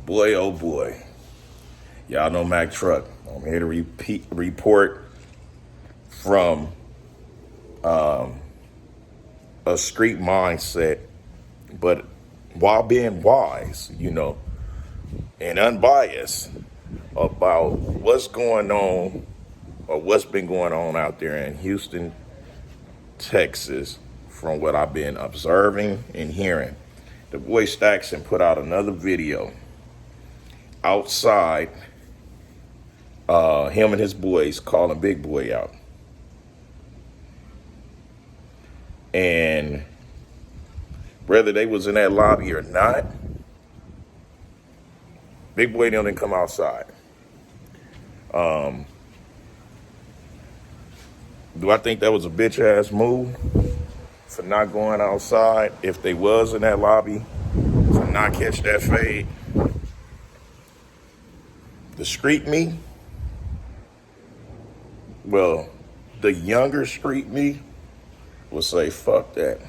Boy, oh boy. Y'all know Mac Truck. I'm here to report from a street mindset, but while being wise, and unbiased about what's going on or what's been going on out there in Houston, Texas, from what I've been observing and hearing. The boy Stackson put out another video outside, him and his boys calling Big Boy out. And whether they was in that lobby or not, Big Boy didn't come outside. Do I think that was a bitch ass move for not going outside if they was in that lobby to not catch that fade? The street me? Well, the younger street me will say, fuck that.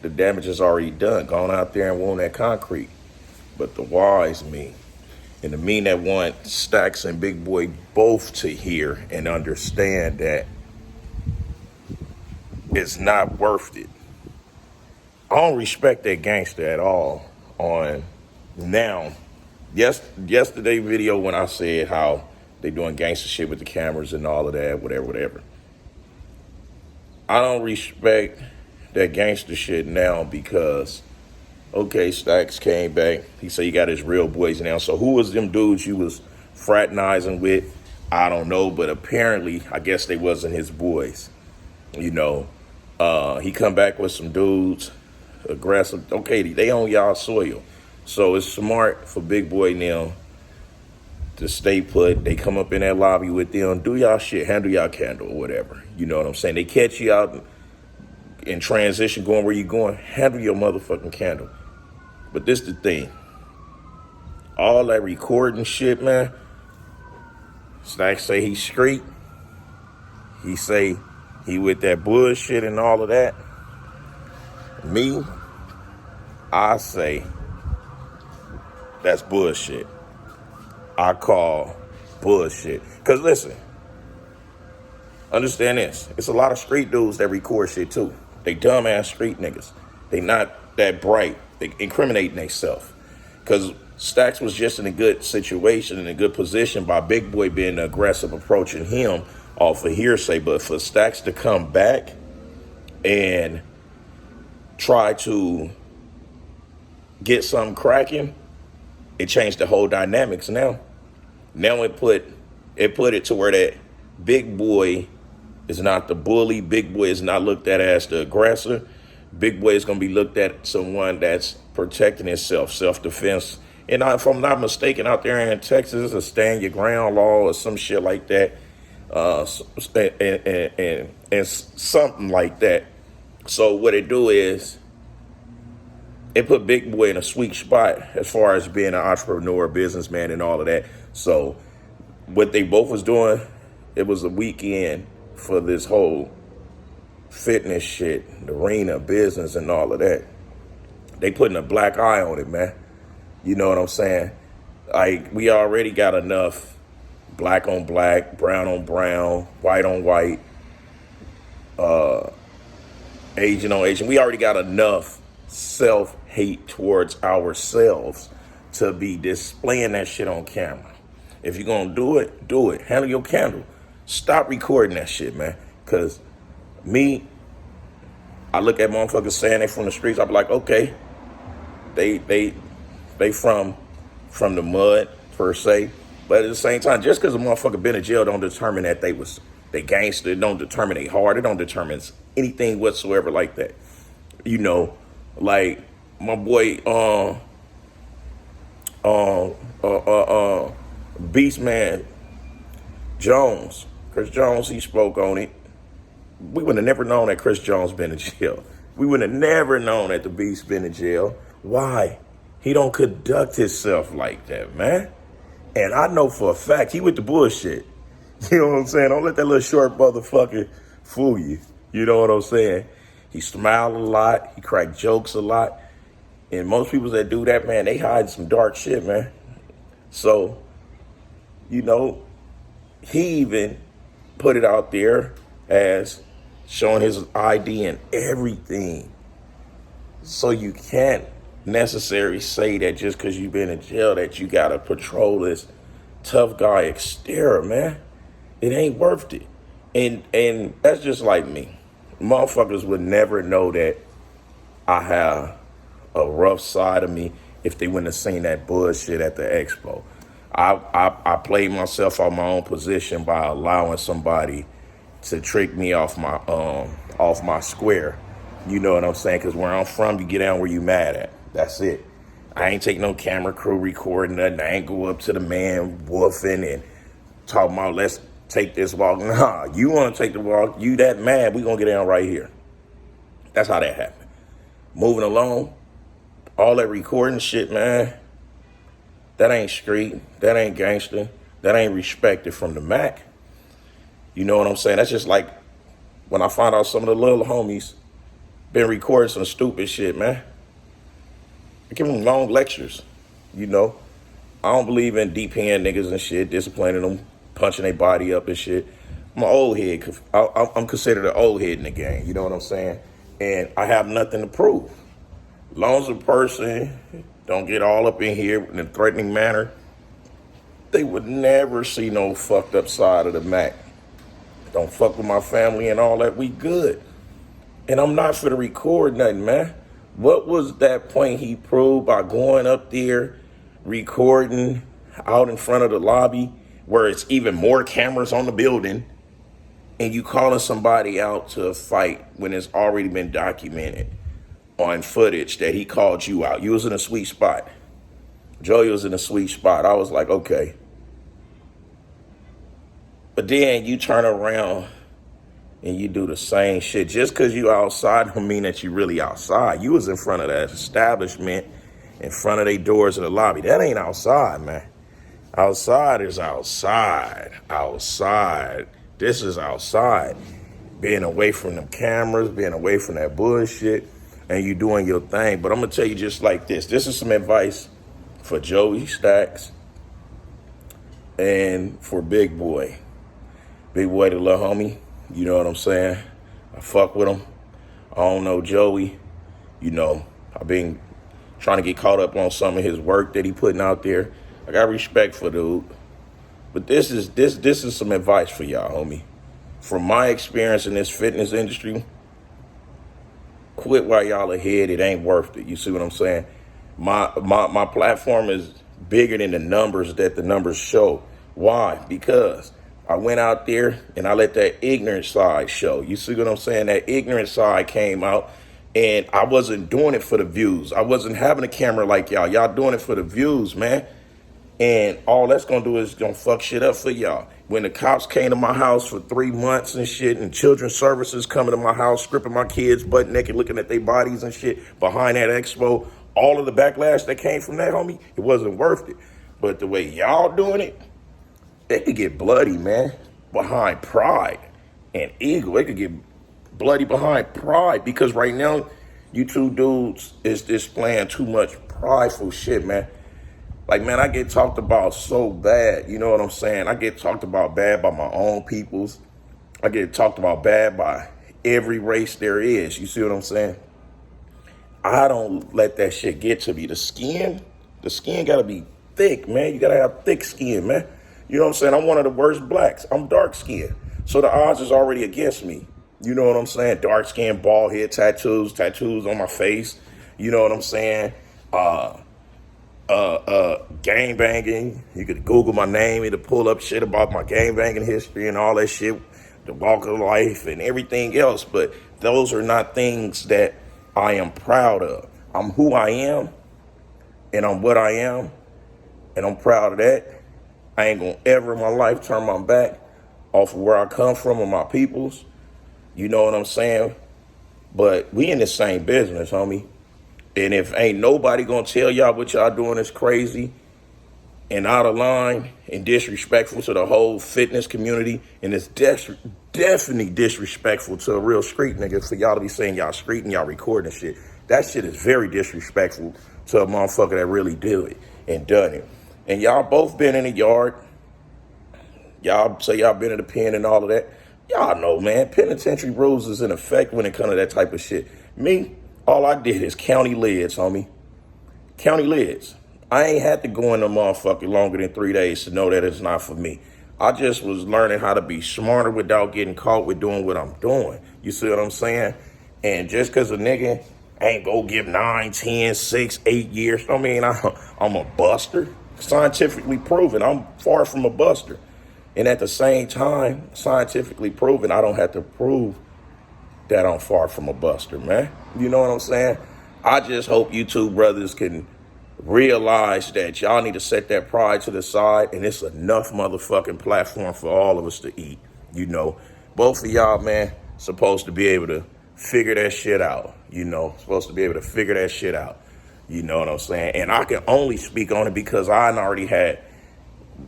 The damage is already done. Gone out there and won that concrete. But the wise me, and the me that want Stacks and Big Boy both to hear and understand that it's not worth it. I don't respect that gangster at all on now. Yesterday video when I said how they doing gangster shit with the cameras and all of that, whatever. I don't respect that gangster shit now because, okay, Stacks came back. He said he got his real boys now. So who was them dudes you was fraternizing with? I don't know, but apparently, I guess they wasn't his boys. He come back with some dudes, aggressive. Okay, they on y'all soil. So it's smart for Big Boy now to stay put. They come up in that lobby with them, do y'all shit, handle y'all candle or whatever. You know what I'm saying? They catch you out in transition going where you going, handle your motherfucking candle. But this the thing. All that recording shit, man. Stacks say he's street. He say he with that bullshit and all of that. Me, I say that's bullshit. I call bullshit. Because listen, understand this. It's a lot of street dudes that record shit too. They dumbass street niggas. They not that bright. They incriminating themselves. Because Stacks was just in a good situation, in a good position by Big Boy being aggressive approaching him off of hearsay. But for Stacks to come back and try to get something cracking, it changed the whole dynamics now. Now it put it to where that Big Boy is not the bully. Big Boy is not looked at as the aggressor. Big Boy is going to be looked at someone that's protecting himself, self-defense. And if I'm not mistaken, out there in Texas, a stand your ground law or some shit like that, and something like that. So what it do is it put Big Boy in a sweet spot as far as being an entrepreneur, businessman, and all of that. So what they both was doing, it was a weekend for this whole fitness shit, the arena, business, and all of that. They putting a black eye on it, man. You know what I'm saying? Like, we already got enough black on black, brown on brown, white on white, Asian on Asian. We already got enough self-hate towards ourselves to be displaying that shit on camera. If you're gonna do it, do it. Handle your candle. Stop recording that shit, man. Cause me, I look at motherfuckers saying they from the streets, I be like, okay, they from the mud per se. But at the same time, just because a motherfucker been in jail don't determine that they gangster. It don't determine they hard. It don't determine anything whatsoever like that. Like my boy Beastman Jones, Chris Jones, he spoke on it. We would have never known that Chris Jones been in jail. We would have never known that the Beast been in jail. Why? He don't conduct himself like that, man. And I know for a fact he with the bullshit. You know what I'm saying? Don't let that little short motherfucker fool you. You know what I'm saying? He smiled a lot. He cracked jokes a lot. And most people that do that, man, they hide some dark shit, man. So, you know, he even put it out there as showing his ID and everything. So you can't necessarily say that just because you've been in jail that you got to patrol this tough guy exterior, man. It ain't worth it. And that's just like me. Motherfuckers would never know that I have a rough side of me if they wouldn't have seen that bullshit at the expo. I played myself on my own position by allowing somebody to trick me off my square. You know what I'm saying? Because where I'm from, you get down where you mad at. That's it. I ain't take no camera crew recording nothing. I ain't go up to the man woofing and talking about let's take this walk. Nah, you want to take the walk. You that mad, we going to get down right here. That's how that happened. Moving along, all that recording shit, man, that ain't street. That ain't gangster. That ain't respected from the Mac. You know what I'm saying? That's just like when I find out some of the little homies been recording some stupid shit, man. I give them long lectures, you know. I don't believe in DPing niggas and shit, disciplining them, punching their body up and shit. I'm an old head. I'm considered an old head in the game, you know what I'm saying? And I have nothing to prove. As long as a person don't get all up in here in a threatening manner, they would never see no fucked up side of the Mac. Don't fuck with my family and all that, we good. And I'm not for to record nothing, man. What was that point he proved by going up there, recording out in front of the lobby where it's even more cameras on the building, and you calling somebody out to a fight when it's already been documented on footage that he called you out? You was in a sweet spot. Joey was in a sweet spot. I was like, okay. But then you turn around and you do the same shit. Just because you outside don't mean that you really outside. You was in front of that establishment, in front of their doors in the lobby. That ain't outside, man. Outside is outside. Outside. This is outside. Being away from them cameras, being away from that bullshit, and you doing your thing. But I'm going to tell you just like this. This is some advice for Joey Stacks and for Big Boy. Big Boy, the little homie. You know what I'm saying? I fuck with him. I don't know Joey. You know, I've been trying to get caught up on some of his work that he putting out there. I got respect for dude. But this is some advice for y'all, homie. From my experience in this fitness industry, quit while y'all ahead. It ain't worth it. You see what I'm saying? My platform is bigger than the numbers that the numbers show. Why? Because I went out there and I let that ignorant side show. You see what I'm saying? That ignorant side came out, and I wasn't doing it for the views. I wasn't having a camera like y'all. Y'all doing it for the views, man. And all that's going to do is going to fuck shit up for y'all. When the cops came to my house for 3 months and shit, and children's services coming to my house, stripping my kids butt naked, looking at their bodies and shit behind that expo, all of the backlash that came from that, homie, it wasn't worth it. But the way y'all doing it, it could get bloody, man, behind pride and ego. It could get bloody behind pride because right now, you two dudes is displaying too much prideful shit, man. Like, man, I get talked about so bad. You know what I'm saying? I get talked about bad by my own peoples. I get talked about bad by every race there is. You see what I'm saying? I don't let that shit get to me. The skin got to be thick, man. You got to have thick skin, man. You know what I'm saying? I'm one of the worst blacks. I'm dark skinned. So the odds is already against me. You know what I'm saying? Dark skin, bald head, tattoos on my face. You know what I'm saying? Gang banging. You could Google my name. It'll pull up shit about my gang banging history and all that shit, the walk of life and everything else. But those are not things that I am proud of. I'm who I am, and I'm what I am, and I'm proud of that. I ain't gonna ever in my life turn my back off of where I come from and my peoples. You know what I'm saying? But we in the same business, homie. And if ain't nobody gonna tell y'all what y'all doing is crazy and out of line and disrespectful to the whole fitness community, and it's definitely disrespectful to a real street nigga for y'all to be saying y'all street and y'all recording shit. That shit is very disrespectful to a motherfucker that really did it and done it. And y'all both been in the yard. Y'all say y'all been in the pen and all of that. Y'all know, man, penitentiary rules is in effect when it comes to that type of shit. Me, all I did is county lids, homie. County lids. I ain't had to go in the motherfucker longer than 3 days to know that it's not for me. I just was learning how to be smarter without getting caught with doing what I'm doing. You see what I'm saying? And just because a nigga ain't go give 9, 10, 6, 8 years, I mean, I'm a buster. Scientifically proven, I'm far from a buster. And at the same time, scientifically proven, I don't have to prove that I'm far from a buster, man. You know what I'm saying? I just hope you two brothers can realize that y'all need to set that pride to the side, and it's enough motherfucking platform for all of us to eat. You know, both of y'all, man, supposed to be able to figure that shit out. You know, supposed to be able to figure that shit out. You know what I'm saying? And I can only speak on it because I already had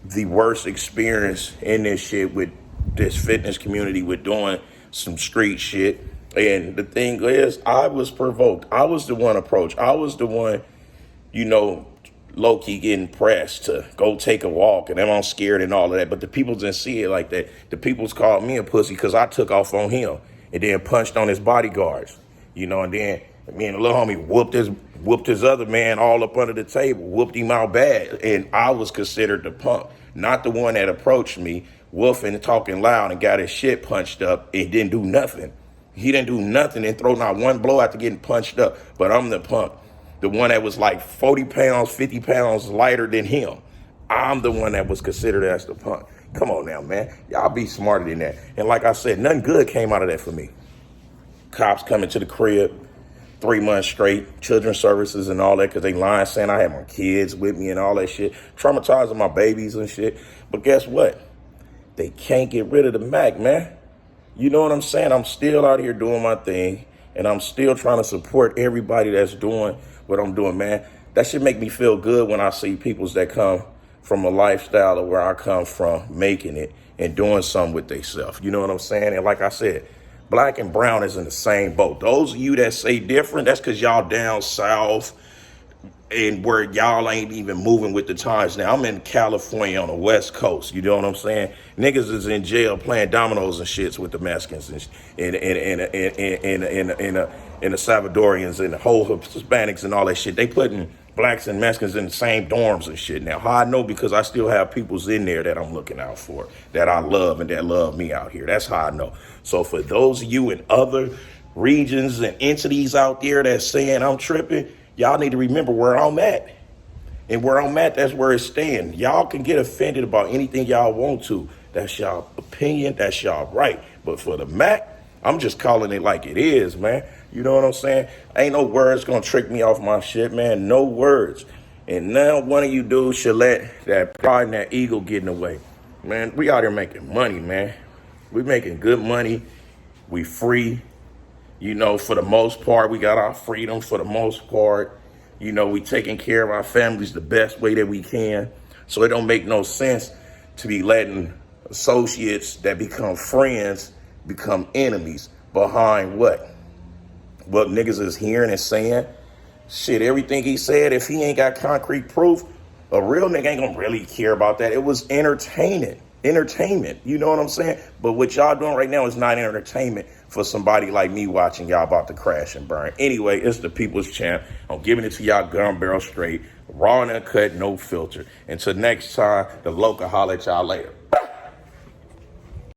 the worst experience in this shit with this fitness community with doing some street shit. And the thing is, I was provoked. I was the one approached. I was the one, you know, low-key getting pressed to go take a walk, and then I'm scared and all of that. But the people didn't see it like that. The people's called me a pussy because I took off on him and then punched on his bodyguards, you know, and then me and the little homie whooped his other man all up under the table, whooped him out bad. And I was considered the punk, not the one that approached me, woofing, talking loud, and got his shit punched up and didn't do nothing. He didn't do nothing and throw not one blow after getting punched up. But I'm the punk, the one that was like 40 pounds, 50 pounds lighter than him. I'm the one that was considered as the punk. Come on now, man. Y'all be smarter than that. And like I said, nothing good came out of that for me. Cops coming to the crib 3 months straight, children's services and all that, because they lying saying I had my kids with me and all that shit, traumatizing my babies and shit. But guess what? They can't get rid of the Mac, man. You know what I'm saying? I'm still out here doing my thing, and I'm still trying to support everybody that's doing what I'm doing, man. That should make me feel good when I see peoples that come from a lifestyle of where I come from, making it and doing something with themselves. You know what I'm saying? And like I said, Black and brown is in the same boat. Those of you that say different, that's because y'all down south and where y'all ain't even moving with the times now. I'm in California on the West Coast. You know what I'm saying? Niggas is in jail playing dominoes and shits with the Mexicans and the Salvadorians and the whole Hispanics and all that shit. They putting Blacks and Mexicans in the same dorms and shit now. How I know? Because I still have peoples in there that I'm looking out for, that I love and that love me out here. That's how I know. So for those of you in other regions and entities out there that's saying I'm tripping, y'all need to remember where I'm at. And where I'm at, that's where it's staying. Y'all can get offended about anything y'all want to. That's y'all opinion, that's y'all right. But for the Mac, I'm just calling it like it is, man. You know what I'm saying? Ain't no words gonna trick me off my shit, man. No words. And now one of you dudes should let that pride and that ego get in the way. Man, we out here making money, man. We making good money. We free. You know, for the most part, we got our freedom for the most part. You know, we taking care of our families the best way that we can. So it don't make no sense to be letting associates that become friends become enemies behind what? What niggas is hearing and saying. Shit, everything he said, if he ain't got concrete proof, a real nigga ain't gonna really care about that. It was entertainment, you know what I'm saying? But what y'all doing right now is not entertainment for somebody like me watching y'all about to crash and burn. Anyway, it's the People's Champ. I'm giving it to y'all gun barrel straight, raw and uncut, no filter. Until next time, the local holler at y'all later.